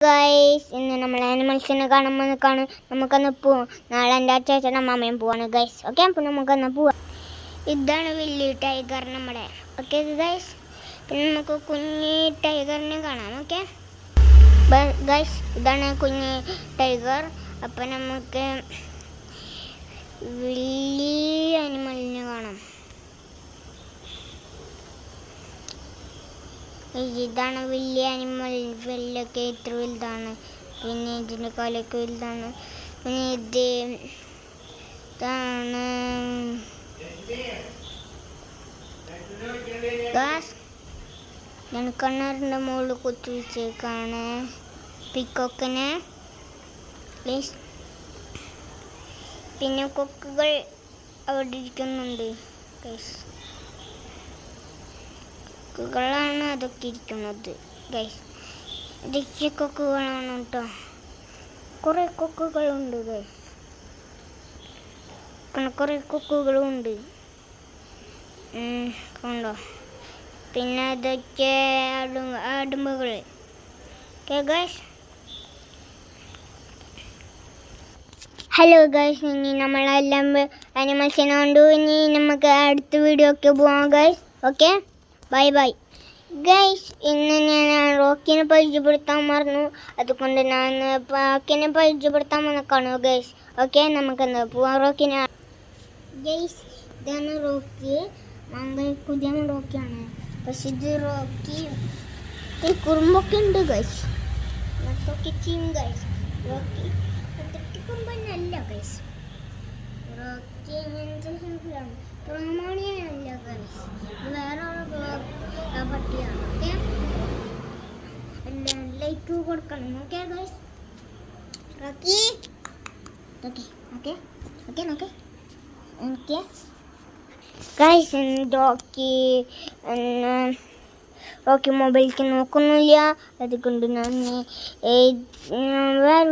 Guys, ഇന്ന് നമ്മൾ ആനിമൽസിനെ കാണാൻ നമുക്കൊന്ന് പോവാം. നാളെ എൻ്റെ അച്ചാച്ചനും അമ്മയും പോവാണ് ഗൈസ്. ഓക്കെ, അപ്പോൾ നമുക്കൊന്ന് പോവാം. ഇതാണ് വലിയ ടൈഗർ നമ്മുടെ. ഓക്കെ ഗൈസ്, പിന്നെ നമുക്ക് കുഞ്ഞി ടൈഗറിനെ കാണാം. ഓക്കെ ഗൈസ്, ഇതാണ് കുഞ്ഞി ടൈഗർ. അപ്പം നമുക്ക് വലിയ ആനിമലിനെ കാണാം. ഇതാണ് വലിയ ആനിമൽ. വെല്ലൊക്കെ ഇത്ര വലുതാണ്. പിന്നെ ഇതിൻ്റെ കാലൊക്കെ വലുതാണ്. പിന്നെ ഇതാണ് ഞാൻ കണ്ണാറിൻ്റെ മുകളിൽ കുത്തി വെച്ചേക്കാണ് പിക്കോക്കിനെ. പിന്നെ കൊക്കുകൾ അവിടെ ഇരിക്കുന്നുണ്ട് ഗൈസ്. കൊക്കുകളാണ് അതൊക്കെ ഇരിക്കുന്നത് ഗൈസ്. ഇതൊക്കെ കൊക്കുകളാണ് കേട്ടോ. കുറേ കൊക്കുകളുണ്ട് ഗൈസ്. കുറേ കൊക്കുകളുണ്ട് കണ്ടോ. പിന്നെ അതൊക്കെ അടുമ്പുകൾ. Okay guys. ഹലോ ഗൈസ്, ഇനി നമ്മളെല്ലാം ആനിമൽസിനെ കണ്ടു. ഇനി നമുക്ക് അടുത്ത വീഡിയോ ഒക്കെ പോവാം guys. Okay, bye bye guys. ഇന്ന് ഞാൻ റോക്കിനെ പരിചയപ്പെടുത്താൻ മറന്നു. അതുകൊണ്ട് ഞാൻ പാക്കിനെ പരിചയപ്പെടുത്താൻ വന്നേക്കാണു ഗൈസ്. ഓക്കെ, നമുക്കെന്താ പോവാം റോക്കിനെ. ഗൈസ്, ഇതാണ് റോക്കി. പുതിയ റോക്കിയാണ്. പക്ഷെ ഇത് റോക്കി കുറുമ്പൊക്കെ ഉണ്ട് ഗൈസ്. റോക്കി ചെയ്യും ഗൈസ്. റോക്കി കുറുമ്പല്ല ഗൈസ്. റോക്കി ഇങ്ങനത്തെ സിമ്പിളാണ്. പ്രമാണിയല്ല ഗൈസ്. വേറെ പട്ടിയാണ്. ഓക്കെ, ലൈക്ക് കൊടുക്കണം. Okay guys. Rocky okay okay okay okay okay guys. Rocky മൊബൈലിലേക്ക് നോക്കുന്നില്ല. അതുകൊണ്ട് ഞാൻ വേറെ